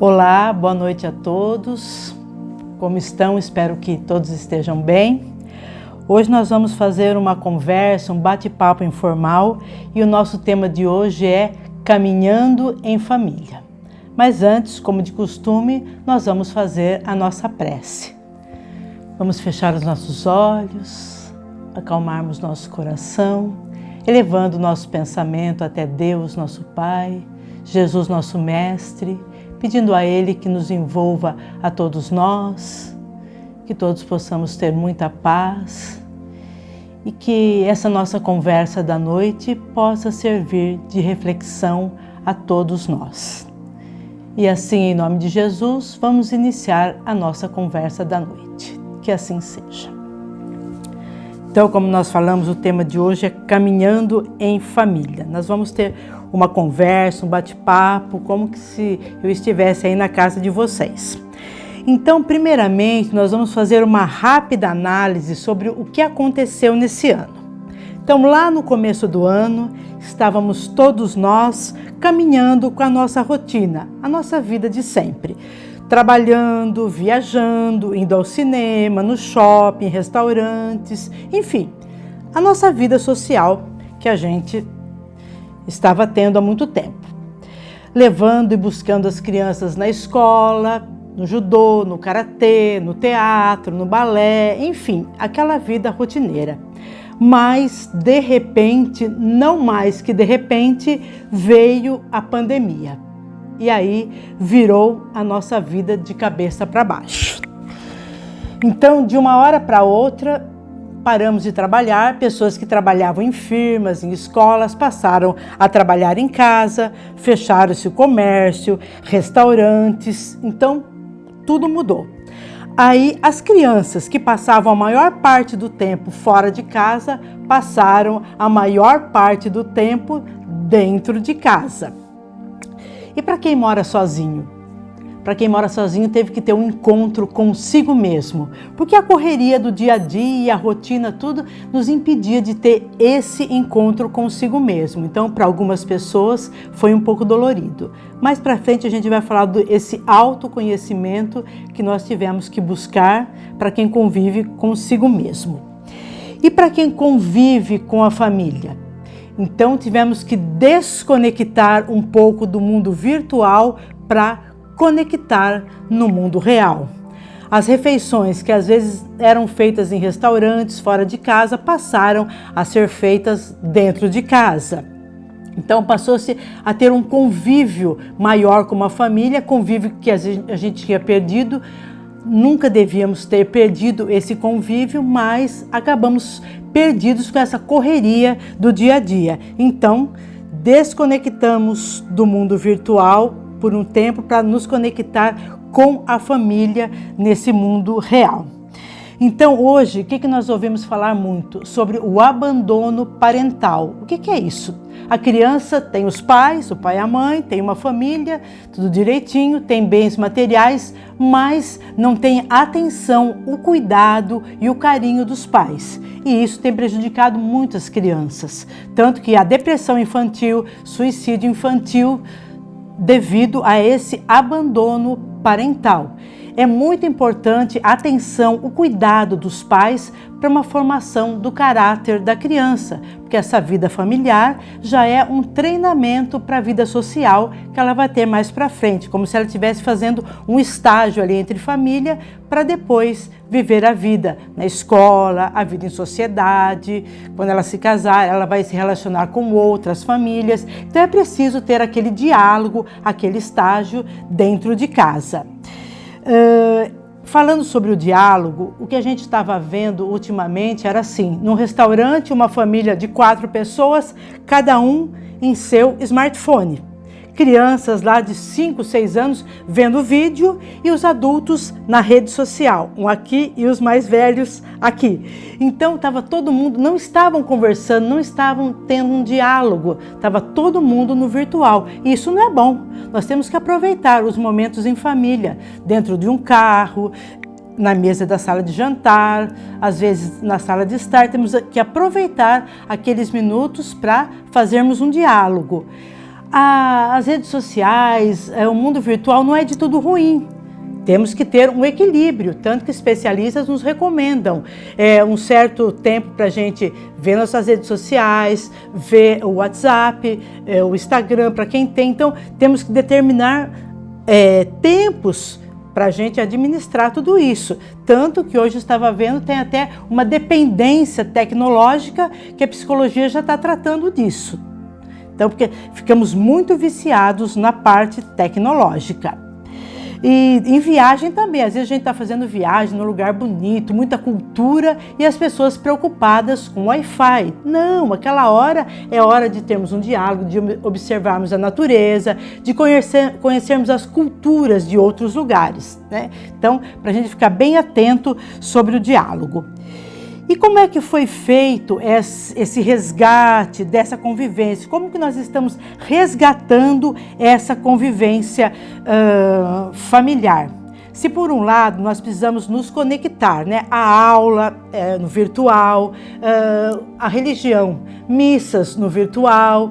Olá, boa noite a todos. Como estão? Espero que todos estejam bem. Hoje nós vamos fazer uma conversa, um bate-papo informal e o nosso tema de hoje é Caminhando em Família. Mas antes, como de costume, nós vamos fazer a nossa prece. Vamos fechar os nossos olhos, acalmarmos nosso coração, elevando o nosso pensamento até Deus, nosso Pai, Jesus, nosso Mestre, pedindo a Ele que nos envolva a todos nós, que todos possamos ter muita paz e que essa nossa conversa da noite possa servir de reflexão a todos nós. E assim, em nome de Jesus, vamos iniciar a nossa conversa da noite. Que assim seja. Então, como nós falamos, o tema de hoje é Caminhando em Família. Nós vamos ter uma conversa, um bate-papo, como que se eu estivesse aí na casa de vocês. Então, primeiramente, nós vamos fazer uma rápida análise sobre o que aconteceu nesse ano. Então, lá no começo do ano, estávamos todos nós caminhando com a nossa rotina, a nossa vida de sempre. Trabalhando, viajando, indo ao cinema, no shopping, restaurantes, enfim, a nossa vida social que a gente estava tendo há muito tempo. Levando e buscando as crianças na escola, no judô, no karatê, no teatro, no balé, enfim, aquela vida rotineira. Mas, de repente, não mais que de repente, veio a pandemia. E aí virou a nossa vida de cabeça para baixo. Então, de uma hora para outra, paramos de trabalhar. Pessoas que trabalhavam em firmas, em escolas, passaram a trabalhar em casa, fecharam-se o comércio, restaurantes. Então, tudo mudou. Aí, as crianças que passavam a maior parte do tempo fora de casa, passaram a maior parte do tempo dentro de casa. E para quem mora sozinho? Para quem mora sozinho teve que ter um encontro consigo mesmo, porque a correria do dia a dia, a rotina, tudo nos impedia de ter esse encontro consigo mesmo. Então, para algumas pessoas foi um pouco dolorido. Mais para frente a gente vai falar desse autoconhecimento que nós tivemos que buscar para quem convive consigo mesmo. E para quem convive com a família? Então tivemos que desconectar um pouco do mundo virtual para conectar no mundo real. As refeições que às vezes eram feitas em restaurantes fora de casa passaram a ser feitas dentro de casa. Então passou-se a ter um convívio maior com a família, convívio que a gente tinha perdido. Nunca devíamos ter perdido esse convívio, mas acabamos perdidos com essa correria do dia a dia. Então, desconectamos do mundo virtual por um tempo para nos conectar com a família nesse mundo real. Então, hoje, o que nós ouvimos falar muito? Sobre o abandono parental. O que é isso? A criança tem os pais, o pai e a mãe, tem uma família, tudo direitinho, tem bens materiais, mas não tem atenção, o cuidado e o carinho dos pais. E isso tem prejudicado muitas crianças. Tanto que a depressão infantil, suicídio infantil, devido a esse abandono parental. É muito importante a atenção, o cuidado dos pais para uma formação do caráter da criança, porque essa vida familiar já é um treinamento para a vida social que ela vai ter mais para frente, como se ela estivesse fazendo um estágio ali entre família para depois viver a vida na escola, a vida em sociedade. Quando ela se casar, ela vai se relacionar com outras famílias. Então é preciso ter aquele diálogo, aquele estágio dentro de casa. Falando sobre o diálogo, o que a gente estava vendo ultimamente era assim, num restaurante, uma família de 4 pessoas, cada um em seu smartphone. Crianças lá de 5, 6 anos vendo vídeo e os adultos na rede social, um aqui e os mais velhos aqui. Então estava todo mundo, não estavam conversando, não estavam tendo um diálogo, estava todo mundo no virtual. E isso não é bom. Nós temos que aproveitar os momentos em família, dentro de um carro, na mesa da sala de jantar, às vezes na sala de estar, temos que aproveitar aqueles minutos para fazermos um diálogo. As redes sociais, o mundo virtual não é de tudo ruim. Temos que ter um equilíbrio, tanto que especialistas nos recomendam um certo tempo para a gente ver nossas redes sociais, ver o WhatsApp, o Instagram, para quem tem. Então, temos que determinar tempos para a gente administrar tudo isso. Tanto que hoje eu estava vendo, tem até uma dependência tecnológica que a psicologia já está tratando disso. Então, porque ficamos muito viciados na parte tecnológica. E em viagem também, às vezes a gente está fazendo viagem num lugar bonito, muita cultura e as pessoas preocupadas com Wi-Fi. Não, aquela hora é hora de termos um diálogo, de observarmos a natureza, de conhecermos as culturas de outros lugares, né? Então, para a gente ficar bem atento sobre o diálogo. E como é que foi feito esse resgate dessa convivência? Como que nós estamos resgatando essa convivência familiar? Se por um lado nós precisamos nos conectar, né? A aula no virtual, a religião, missas no virtual,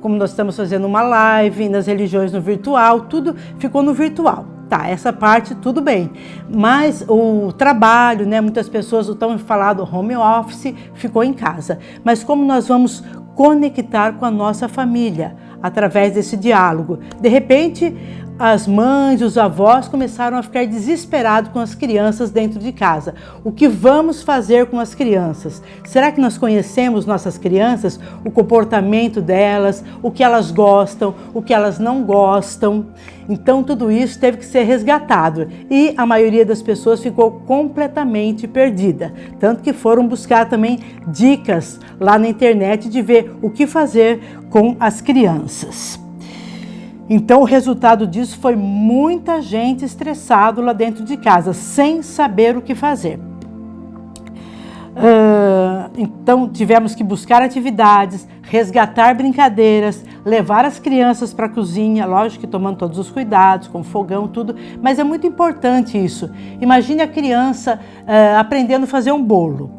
como nós estamos fazendo uma live nas religiões no virtual, tudo ficou no virtual. Tá, essa parte tudo bem, mas o trabalho, né, muitas pessoas estão falando home office, ficou em casa. Mas como nós vamos conectar com a nossa família através desse diálogo? De repente, as mães, os avós começaram a ficar desesperados com as crianças dentro de casa. O que vamos fazer com as crianças? Será que nós conhecemos nossas crianças, o comportamento delas, o que elas gostam, o que elas não gostam? Então tudo isso teve que ser resgatado e a maioria das pessoas ficou completamente perdida. Tanto que foram buscar também dicas lá na internet de ver o que fazer com as crianças. Então, o resultado disso foi muita gente estressada lá dentro de casa, sem saber o que fazer. Então, tivemos que buscar atividades, resgatar brincadeiras, levar as crianças para a cozinha, lógico que tomando todos os cuidados, com fogão, tudo, mas é muito importante isso. Imagine a criança aprendendo a fazer um bolo.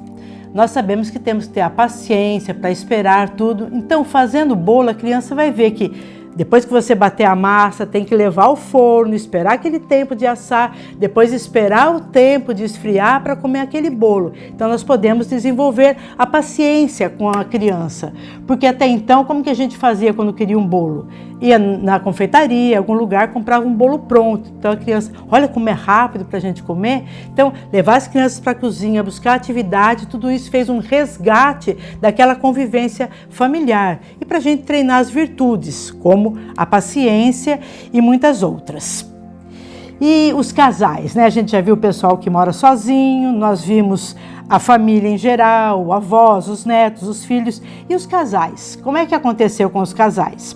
Nós sabemos que temos que ter a paciência para esperar tudo. Então, fazendo bolo, a criança vai ver que depois que você bater a massa, tem que levar ao forno, esperar aquele tempo de assar, depois esperar o tempo de esfriar para comer aquele bolo. Então, nós podemos desenvolver a paciência com a criança. Porque até então, como que a gente fazia quando queria um bolo? Ia na confeitaria, algum lugar, comprava um bolo pronto. Então, a criança, olha como é rápido para a gente comer. Então, levar as crianças para a cozinha, buscar atividade, tudo isso fez um resgate daquela convivência familiar. E para a gente treinar as virtudes, como a paciência e muitas outras. E os casais, né? A gente já viu o pessoal que mora sozinho, nós vimos a família em geral, avós, os netos, os filhos e os casais. Como é que aconteceu com os casais?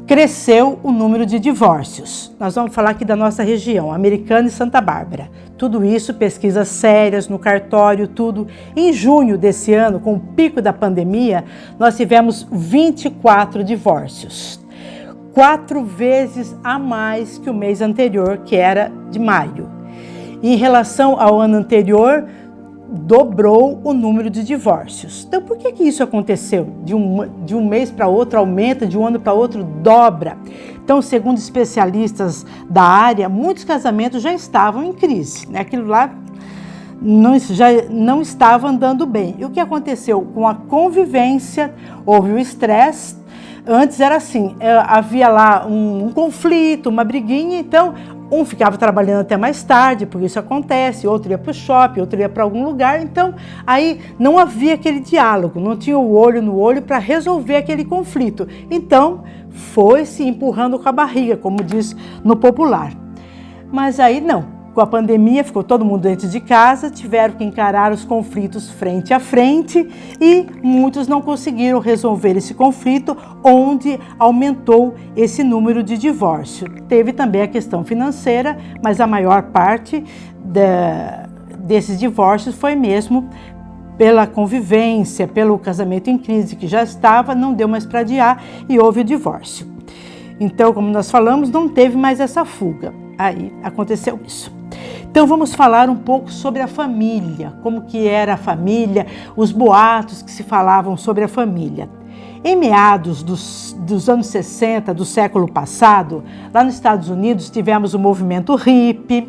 Cresceu o número de divórcios. Nós vamos falar aqui da nossa região, Americana e Santa Bárbara. Tudo isso, pesquisas sérias no cartório, tudo. Em junho desse ano, com o pico da pandemia, nós tivemos 24 divórcios. 4 vezes a mais que o mês anterior, que era de maio. E em relação ao ano anterior, dobrou o número de divórcios. Então, por que isso aconteceu? De um mês para outro aumenta, de um ano para outro dobra. Então, segundo especialistas da área, muitos casamentos já estavam em crise, né? Aquilo lá já não estava andando bem. E o que aconteceu? Com a convivência, houve o estresse. Antes era assim, havia lá um conflito, uma briguinha, então um ficava trabalhando até mais tarde, porque isso acontece, outro ia para o shopping, outro ia para algum lugar, então aí não havia aquele diálogo, não tinha o olho no olho para resolver aquele conflito. Então foi se empurrando com a barriga, como diz no popular. Mas aí não. Com a pandemia, ficou todo mundo dentro de casa, tiveram que encarar os conflitos frente a frente e muitos não conseguiram resolver esse conflito, onde aumentou esse número de divórcio. Teve também a questão financeira, mas a maior parte desses divórcios foi mesmo pela convivência, pelo casamento em crise que já estava, não deu mais para adiar e houve o divórcio. Então, como nós falamos, não teve mais essa fuga. Aí aconteceu isso. Então vamos falar um pouco sobre a família, como que era a família, os boatos que se falavam sobre a família. Em meados dos anos 60 do século passado, lá nos Estados Unidos tivemos o movimento hippie,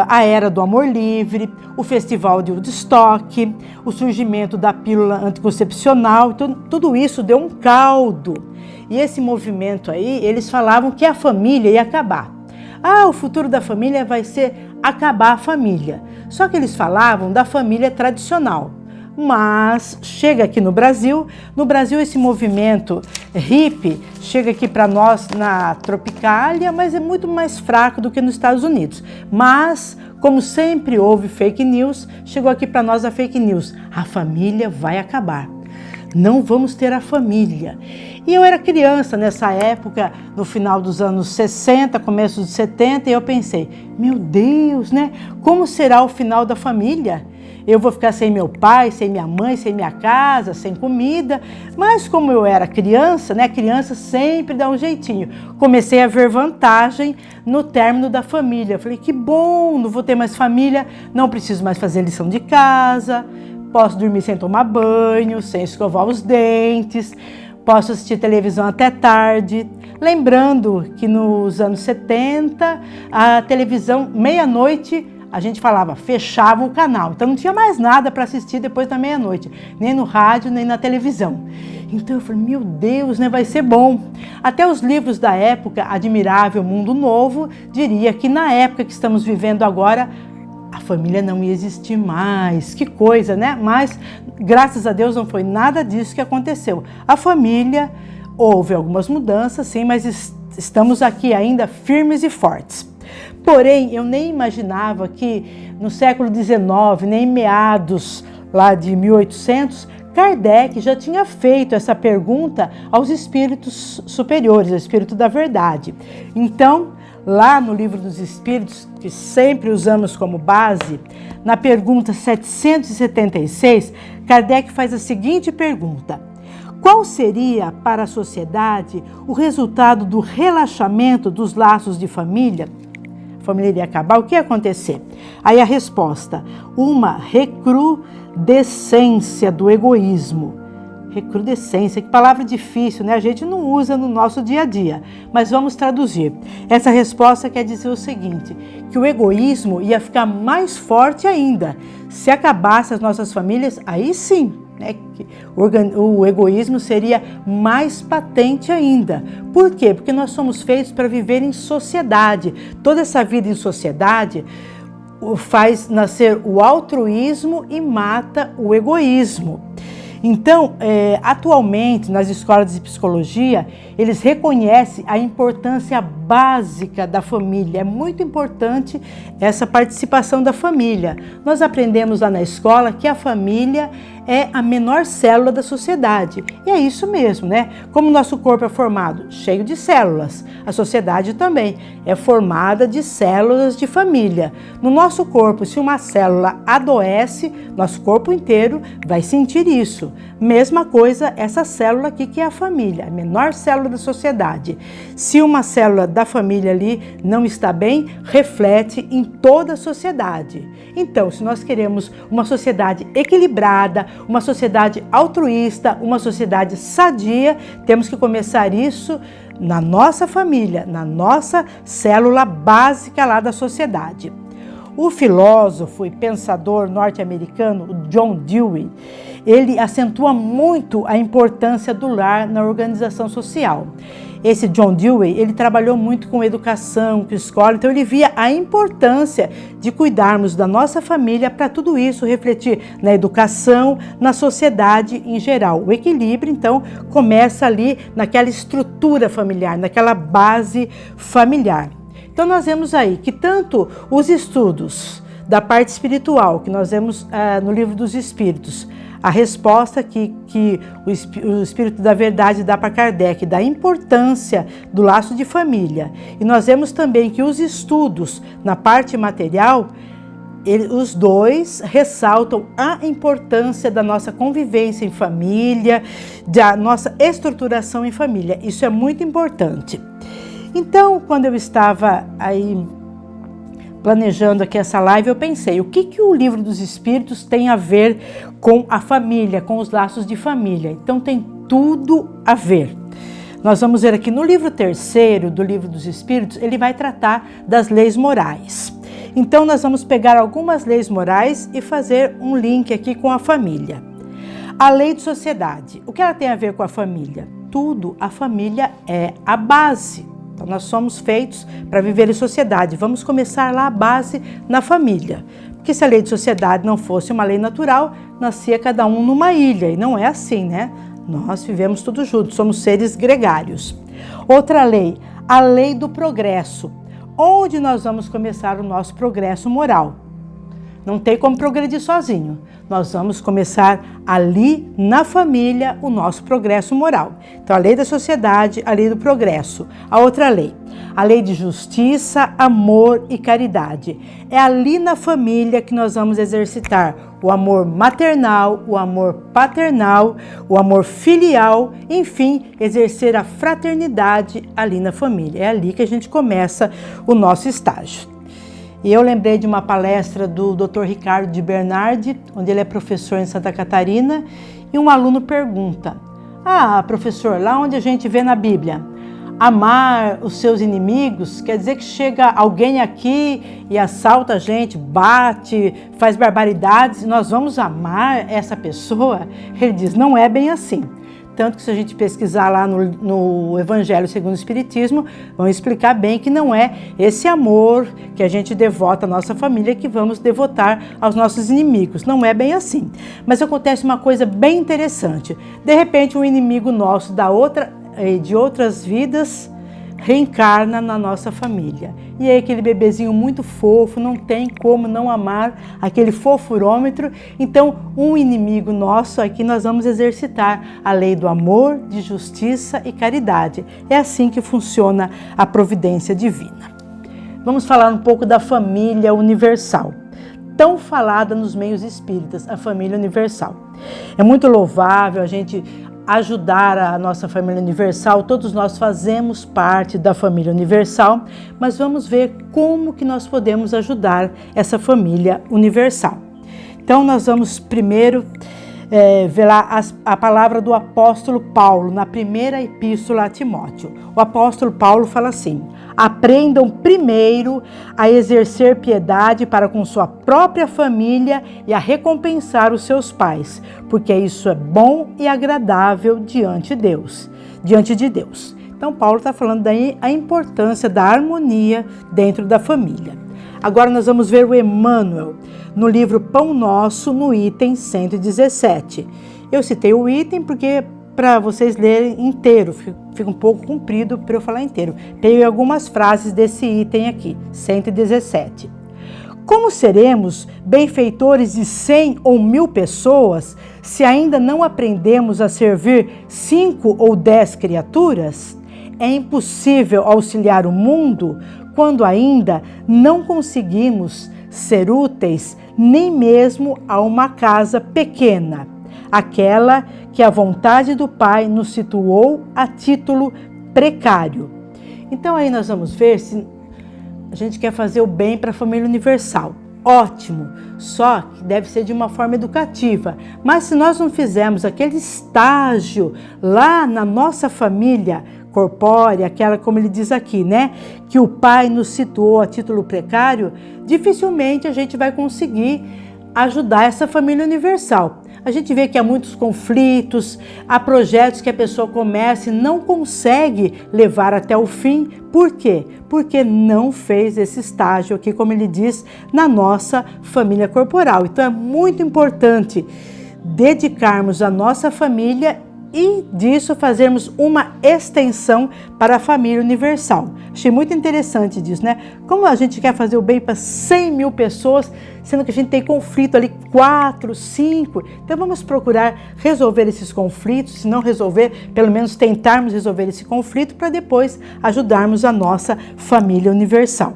a era do amor livre, o festival de Woodstock, o surgimento da pílula anticoncepcional. Então, tudo isso deu um caldo. E esse movimento aí, eles falavam que a família ia acabar. O futuro da família vai ser acabar a família. Só que eles falavam da família tradicional. Mas chega aqui no Brasil esse movimento hippie chega aqui para nós na Tropicália, mas é muito mais fraco do que nos Estados Unidos. Mas, como sempre houve fake news, chegou aqui para nós a fake news. A família vai acabar. Não vamos ter a família. E eu era criança nessa época, no final dos anos 60, começo dos 70, e eu pensei, meu Deus, né? Como será o final da família? Eu vou ficar sem meu pai, sem minha mãe, sem minha casa, sem comida. Mas como eu era criança, né? Criança sempre dá um jeitinho. Comecei a ver vantagem no término da família. Falei, que bom, não vou ter mais família, não preciso mais fazer lição de casa, posso dormir sem tomar banho, sem escovar os dentes, posso assistir televisão até tarde. Lembrando que nos anos 70, a televisão, meia-noite, a gente falava, fechava o canal. Então não tinha mais nada para assistir depois da meia-noite, nem no rádio, nem na televisão. Então eu falei, meu Deus, né, vai ser bom. Até os livros da época, Admirável Mundo Novo, diria que na época que estamos vivendo agora, a família não ia existir mais. Que coisa, né? Mas, graças a Deus, não foi nada disso que aconteceu. A família, houve algumas mudanças, sim, mas estamos aqui ainda firmes e fortes. Porém, eu nem imaginava que no século XIX, nem em meados lá de 1800, Kardec já tinha feito essa pergunta aos espíritos superiores, ao espírito da verdade. Então, lá no Livro dos Espíritos, que sempre usamos como base, na pergunta 776, Kardec faz a seguinte pergunta: qual seria para a sociedade o resultado do relaxamento dos laços de família? A família iria acabar, o que ia acontecer? Aí a resposta: uma recrudescência do egoísmo. Recrudescência, que palavra difícil, né? A gente não usa no nosso dia a dia, mas vamos traduzir. Essa resposta quer dizer o seguinte, que o egoísmo ia ficar mais forte ainda. Se acabasse as nossas famílias, aí sim, né? O egoísmo seria mais patente ainda. Por quê? Porque nós somos feitos para viver em sociedade. Toda essa vida em sociedade faz nascer o altruísmo e mata o egoísmo. Então, atualmente, nas escolas de psicologia, eles reconhecem a importância básica da família. É muito importante essa participação da família. Nós aprendemos lá na escola que a família é a menor célula da sociedade. E é isso mesmo, né? Como o nosso corpo é formado cheio de células, a sociedade também é formada de células de família. No nosso corpo, se uma célula adoece, nosso corpo inteiro vai sentir isso. Mesma coisa essa célula aqui que é a família, a menor célula da sociedade. Se uma célula da família ali não está bem, reflete em toda a sociedade. Então, se nós queremos uma sociedade equilibrada, uma sociedade altruísta, uma sociedade sadia, temos que começar isso na nossa família, na nossa célula básica lá da sociedade. O filósofo e pensador norte-americano John Dewey, ele acentua muito a importância do lar na organização social. Esse John Dewey, ele trabalhou muito com educação, com escola, então ele via a importância de cuidarmos da nossa família para tudo isso refletir na educação, na sociedade em geral. O equilíbrio, então, começa ali naquela estrutura familiar, naquela base familiar. Então nós vemos aí que tanto os estudos da parte espiritual, que nós vemos no Livro dos Espíritos, a resposta que o Espírito da Verdade dá para Kardec, da importância do laço de família. E nós vemos também que os estudos na parte material, os dois ressaltam a importância da nossa convivência em família, da nossa estruturação em família. Isso é muito importante. Então, quando eu estava aí planejando aqui essa live, eu pensei, o que o Livro dos Espíritos tem a ver com a família, com os laços de família? Então tem tudo a ver. Nós vamos ver aqui no livro 3º do Livro dos Espíritos, ele vai tratar das leis morais. Então nós vamos pegar algumas leis morais e fazer um link aqui com a família. A lei de sociedade, o que ela tem a ver com a família? Tudo, a família é a base. Então nós somos feitos para viver em sociedade. Vamos começar lá a base na família. Porque se a lei de sociedade não fosse uma lei natural, nascia cada um numa ilha. E não é assim, né? Nós vivemos todos juntos, somos seres gregários. Outra lei, a lei do progresso. Onde nós vamos começar o nosso progresso moral? Não tem como progredir sozinho. Nós vamos começar ali na família o nosso progresso moral. Então, a lei da sociedade, a lei do progresso. A outra lei, a lei de justiça, amor e caridade. É ali na família que nós vamos exercitar o amor maternal, o amor paternal, o amor filial, enfim, exercer a fraternidade ali na família. É ali que a gente começa o nosso estágio. E eu lembrei de uma palestra do Dr. Ricardo de Bernardi, onde ele é professor em Santa Catarina, e um aluno pergunta: professor, lá onde a gente vê na Bíblia, amar os seus inimigos, quer dizer que chega alguém aqui e assalta a gente, bate, faz barbaridades, e nós vamos amar essa pessoa? Ele diz, não é bem assim. Tanto que se a gente pesquisar lá no Evangelho segundo o Espiritismo, vão explicar bem que não é esse amor que a gente devota à nossa família que vamos devotar aos nossos inimigos. Não é bem assim. Mas acontece uma coisa bem interessante. De repente, um inimigo nosso de outras vidas reencarna na nossa família. E aí aquele bebezinho muito fofo, não tem como não amar aquele fofurômetro. Então, um inimigo nosso aqui nós vamos exercitar a lei do amor, de justiça e caridade. É assim que funciona a providência divina. Vamos falar um pouco da família universal, tão falada nos meios espíritas, a família universal. É muito louvável a gente ajudar a nossa família universal, todos nós fazemos parte da família universal, mas vamos ver como que nós podemos ajudar essa família universal. Então nós vamos primeiro ver lá a palavra do apóstolo Paulo, na primeira epístola a Timóteo. O apóstolo Paulo fala assim: aprendam primeiro a exercer piedade para com sua própria família e a recompensar os seus pais, porque isso é bom e agradável diante de Deus. Então Paulo está falando daí a importância da harmonia dentro da família. Agora nós vamos ver o Emmanuel no livro Pão Nosso, no item 117. Eu citei o item porque para vocês lerem inteiro, fica um pouco comprido para eu falar inteiro. Peguei algumas frases desse item aqui, 117. Como seremos benfeitores de 100 ou 1000 pessoas se ainda não aprendemos a servir 5 ou 10 criaturas? É impossível auxiliar o mundo quando ainda não conseguimos ser úteis nem mesmo a uma casa pequena, aquela que a vontade do Pai nos situou a título precário. Então aí nós vamos ver se a gente quer fazer o bem para a família universal. Ótimo, só que deve ser de uma forma educativa. Mas se nós não fizermos aquele estágio lá na nossa família corpórea, aquela, como ele diz aqui, né, que o Pai nos situou a título precário, dificilmente a gente vai conseguir ajudar essa família universal. A gente vê que há muitos conflitos, há projetos que a pessoa começa e não consegue levar até o fim. Por quê? Porque não fez esse estágio aqui, como ele diz, na nossa família corporal. Então é muito importante dedicarmos a nossa família e disso fazermos uma extensão para a família universal. Achei muito interessante disso, né? Como a gente quer fazer o bem para 100 mil pessoas, sendo que a gente tem conflito ali 4, 5. Então vamos procurar resolver esses conflitos, se não resolver, pelo menos tentarmos resolver esse conflito para depois ajudarmos a nossa família universal.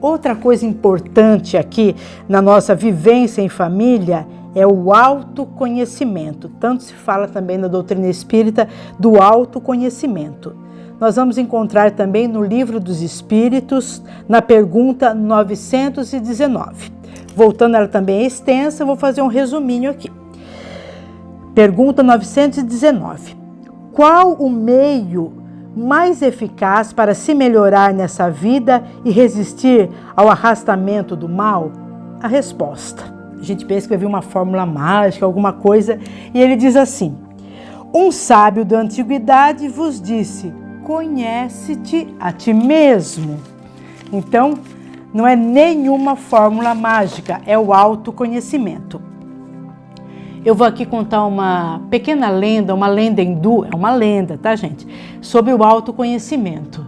Outra coisa importante aqui na nossa vivência em família é o autoconhecimento. Tanto se fala também na doutrina espírita do autoconhecimento. Nós vamos encontrar também no Livro dos Espíritos, na pergunta 919. Voltando, ela também é extensa, eu vou fazer um resuminho aqui. Pergunta 919. Qual o meio mais eficaz para se melhorar nessa vida e resistir ao arrastamento do mal? A resposta. A gente pensa que vai vir uma fórmula mágica, alguma coisa, e ele diz assim: um sábio da antiguidade vos disse: conhece-te a ti mesmo. Então, não é nenhuma fórmula mágica, é o autoconhecimento. Eu vou aqui contar uma pequena lenda, uma lenda hindu, é uma lenda, tá, gente? Sobre o autoconhecimento.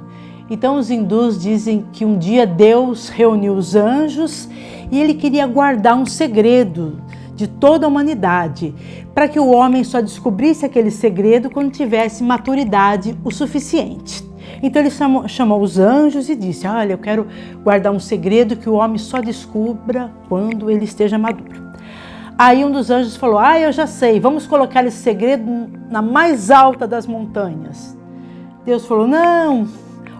Então, os hindus dizem que um dia Deus reuniu os anjos e ele queria guardar um segredo de toda a humanidade, para que o homem só descobrisse aquele segredo quando tivesse maturidade o suficiente. Então ele chamou os anjos e disse: olha, eu quero guardar um segredo que o homem só descubra quando ele esteja maduro. Aí um dos anjos falou: eu já sei, vamos colocar esse segredo na mais alta das montanhas. Deus falou: não,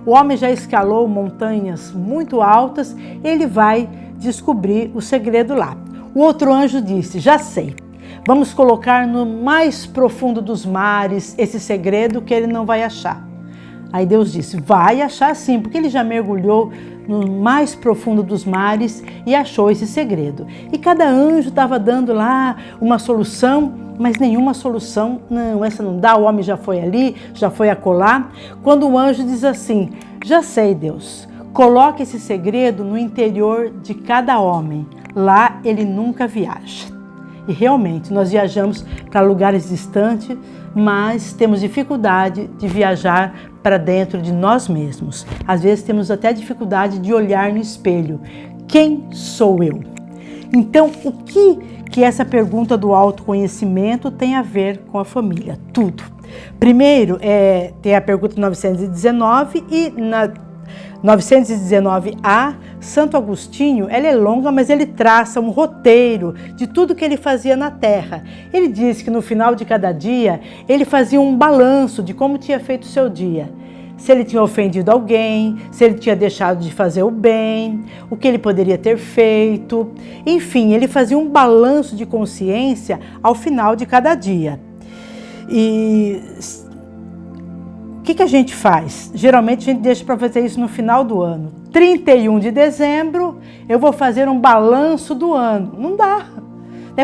o homem já escalou montanhas muito altas, ele vai descobrir o segredo lá. O outro anjo disse: já sei, vamos colocar no mais profundo dos mares esse segredo que ele não vai achar. Aí Deus disse: vai achar sim, porque ele já mergulhou no mais profundo dos mares e achou esse segredo. E cada anjo estava dando lá uma solução, mas nenhuma solução. Não, essa não dá, o homem já foi ali, já foi acolá. Quando o anjo diz assim: já sei, Deus, coloque esse segredo no interior de cada homem. Lá ele nunca viaja. E realmente nós viajamos para lugares distantes, mas temos dificuldade de viajar para dentro de nós mesmos. Às vezes temos até dificuldade de olhar no espelho. Quem sou eu? Então, o que essa pergunta do autoconhecimento tem a ver com a família? Tudo. Primeiro, tem a pergunta 919 e na 919A, Santo Agostinho, ela é longa, mas ele traça um roteiro de tudo que ele fazia na Terra. Ele diz que no final de cada dia, ele fazia um balanço de como tinha feito o seu dia. Se ele tinha ofendido alguém, se ele tinha deixado de fazer o bem, o que ele poderia ter feito. Enfim, ele fazia um balanço de consciência ao final de cada dia. E o que a gente faz? Geralmente a gente deixa para fazer isso no final do ano. 31 de dezembro, eu vou fazer um balanço do ano. Não dá.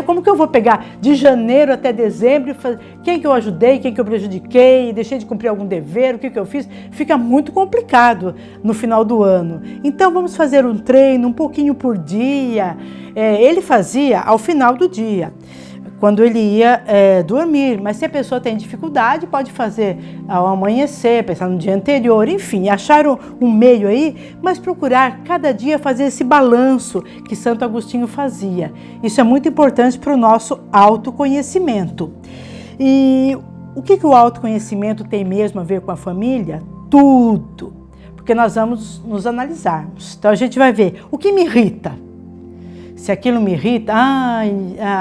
Como que eu vou pegar de janeiro até dezembro e fazer quem que eu ajudei, quem que eu prejudiquei, deixei de cumprir algum dever, o que eu fiz? Fica muito complicado no final do ano. Então vamos fazer um treino, um pouquinho por dia. Ele fazia ao final do dia, quando ele ia dormir, mas se a pessoa tem dificuldade, pode fazer ao amanhecer, pensar no dia anterior, enfim, achar um meio aí, mas procurar cada dia fazer esse balanço que Santo Agostinho fazia. Isso é muito importante para o nosso autoconhecimento. E o que o autoconhecimento tem mesmo a ver com a família? Tudo, porque nós vamos nos analisarmos. Então a gente vai ver o que me irrita. Se aquilo me irrita,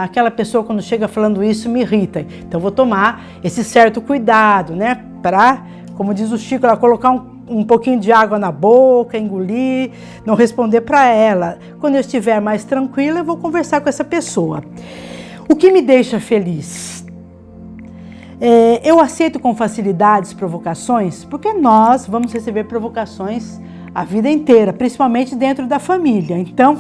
aquela pessoa quando chega falando isso me irrita. Então eu vou tomar esse certo cuidado, né? Para, como diz o Chico, ela colocar um pouquinho de água na boca, engolir, não responder para ela. Quando eu estiver mais tranquila, eu vou conversar com essa pessoa. O que me deixa feliz? Eu aceito com facilidade as provocações, porque nós vamos receber provocações a vida inteira, principalmente dentro da família. Então,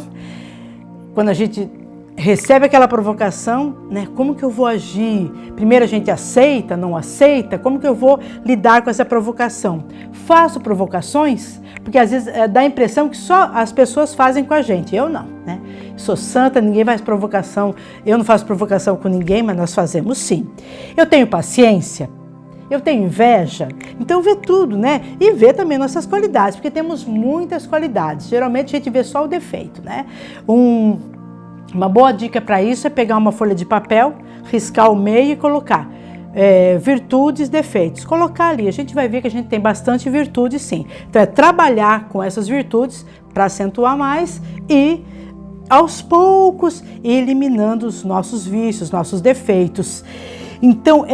quando a gente recebe aquela provocação, né, como que eu vou agir? Primeiro a gente aceita, não aceita? Como que eu vou lidar com essa provocação? Faço provocações? Porque às vezes dá a impressão que só as pessoas fazem com a gente. Eu não, né? Sou santa, ninguém faz provocação. Eu não faço provocação com ninguém, mas nós fazemos sim. Eu tenho paciência? Eu tenho inveja? Então vê tudo, né? E vê também nossas qualidades, porque temos muitas qualidades. Geralmente a gente vê só o defeito, né? Uma boa dica para isso é pegar uma folha de papel, riscar o meio e colocar virtudes, defeitos. Colocar ali, a gente vai ver que a gente tem bastante virtude sim. Então é trabalhar com essas virtudes para acentuar mais e aos poucos ir eliminando os nossos vícios, nossos defeitos. Então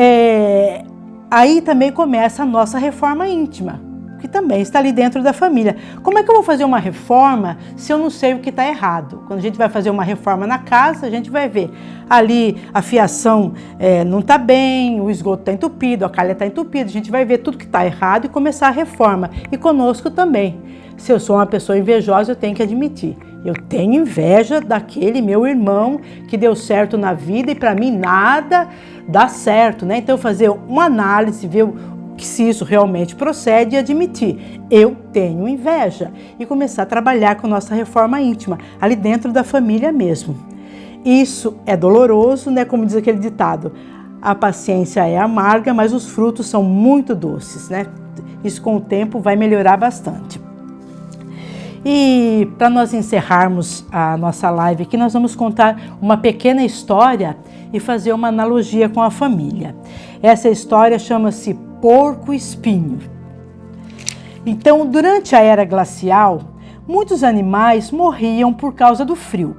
aí também começa a nossa reforma íntima. que também está ali dentro da família. Como é que eu vou fazer uma reforma se eu não sei o que está errado? Quando a gente vai fazer uma reforma na casa, a gente vai ver ali a fiação não está bem, o esgoto está entupido, a calha está entupida, a gente vai ver tudo que está errado e começar a reforma. E conosco também. Se eu sou uma pessoa invejosa, eu tenho que admitir. Eu tenho inveja daquele meu irmão que deu certo na vida e para mim nada dá certo, né? Então, fazer uma análise, ver se isso realmente procede e admitir. Eu tenho inveja. E começar a trabalhar com nossa reforma íntima, ali dentro da família mesmo. Isso é doloroso, né? Como diz aquele ditado, a paciência é amarga, mas os frutos são muito doces, né? Isso com o tempo vai melhorar bastante. E para nós encerrarmos a nossa live aqui, nós vamos contar uma pequena história e fazer uma analogia com a família. Essa história chama-se Porco Espinho. Então, durante a era glacial, muitos animais morriam por causa do frio.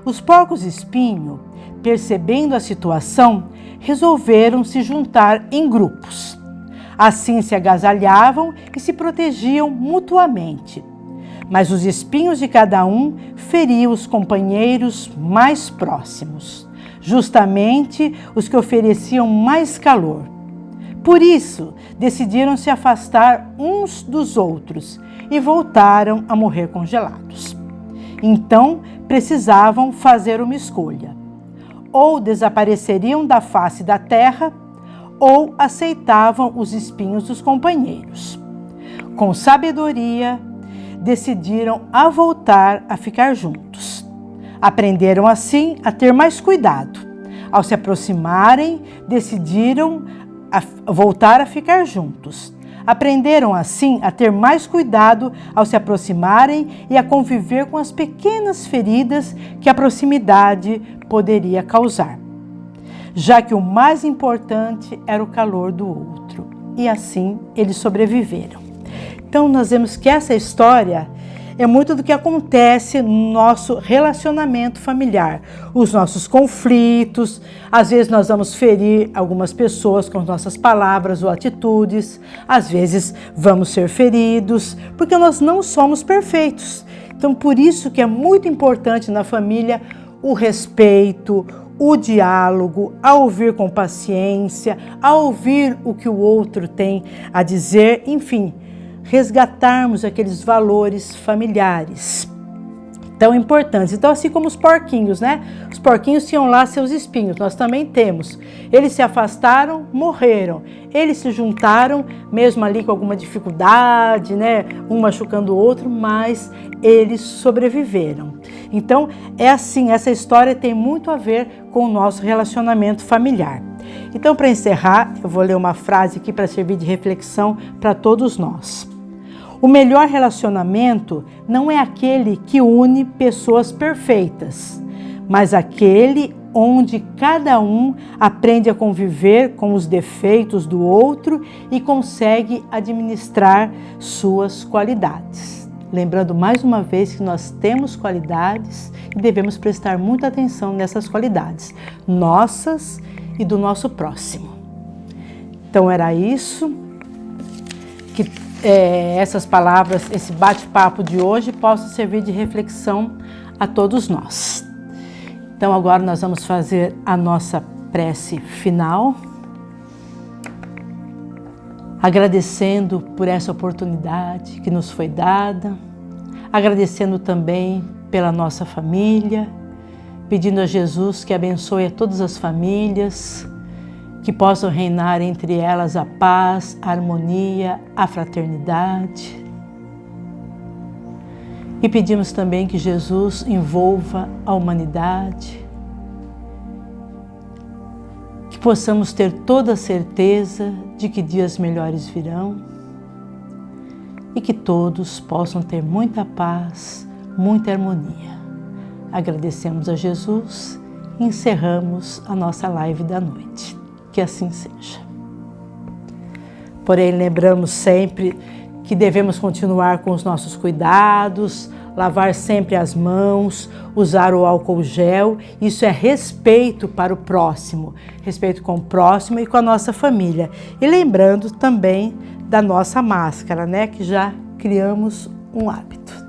Os porcos espinho, percebendo a situação, resolveram se juntar em grupos. Assim se agasalhavam e se protegiam mutuamente. Mas os espinhos de cada um feriam os companheiros mais próximos, justamente os que ofereciam mais calor. Por isso, decidiram se afastar uns dos outros e voltaram a morrer congelados. Então, precisavam fazer uma escolha. Ou desapareceriam da face da terra, ou aceitavam os espinhos dos companheiros. Com sabedoria, decidiram a voltar a ficar juntos. Aprenderam assim a ter mais cuidado. Ao se aproximarem, decidiram voltar a ficar juntos. Aprenderam assim a ter mais cuidado ao se aproximarem e a conviver com as pequenas feridas que a proximidade poderia causar, já que o mais importante era o calor do outro. E assim eles sobreviveram. Então, nós vemos que essa história é muito do que acontece no nosso relacionamento familiar. Os nossos conflitos, às vezes nós vamos ferir algumas pessoas com nossas palavras ou atitudes, às vezes vamos ser feridos, porque nós não somos perfeitos. Então, por isso que é muito importante na família o respeito, o diálogo, a ouvir com paciência, a ouvir o que o outro tem a dizer, enfim, resgatarmos aqueles valores familiares tão importantes. Então, assim como os porquinhos, né? Os porquinhos tinham lá seus espinhos, nós também temos. Eles se afastaram, morreram. Eles se juntaram, mesmo ali com alguma dificuldade, né? Um machucando o outro, mas eles sobreviveram. Então, é assim, essa história tem muito a ver com o nosso relacionamento familiar. Então, para encerrar, eu vou ler uma frase aqui para servir de reflexão para todos nós. O melhor relacionamento não é aquele que une pessoas perfeitas, mas aquele onde cada um aprende a conviver com os defeitos do outro e consegue administrar suas qualidades. Lembrando mais uma vez que nós temos qualidades e devemos prestar muita atenção nessas qualidades, nossas e do nosso próximo. Então era isso, que essas palavras, esse bate-papo de hoje possa servir de reflexão a todos nós. Então agora nós vamos fazer a nossa prece final, agradecendo por essa oportunidade que nos foi dada, agradecendo também pela nossa família, pedindo a Jesus que abençoe a todas as famílias, que possam reinar entre elas a paz, a harmonia, a fraternidade. E pedimos também que Jesus envolva a humanidade, que possamos ter toda a certeza de que dias melhores virão e que todos possam ter muita paz, muita harmonia. Agradecemos a Jesus e encerramos a nossa live da noite. Que assim seja. Porém, lembramos sempre que devemos continuar com os nossos cuidados, lavar sempre as mãos, usar o álcool gel. Isso é respeito para o próximo, respeito com o próximo e com a nossa família. E lembrando também da nossa máscara, né? Que já criamos um hábito.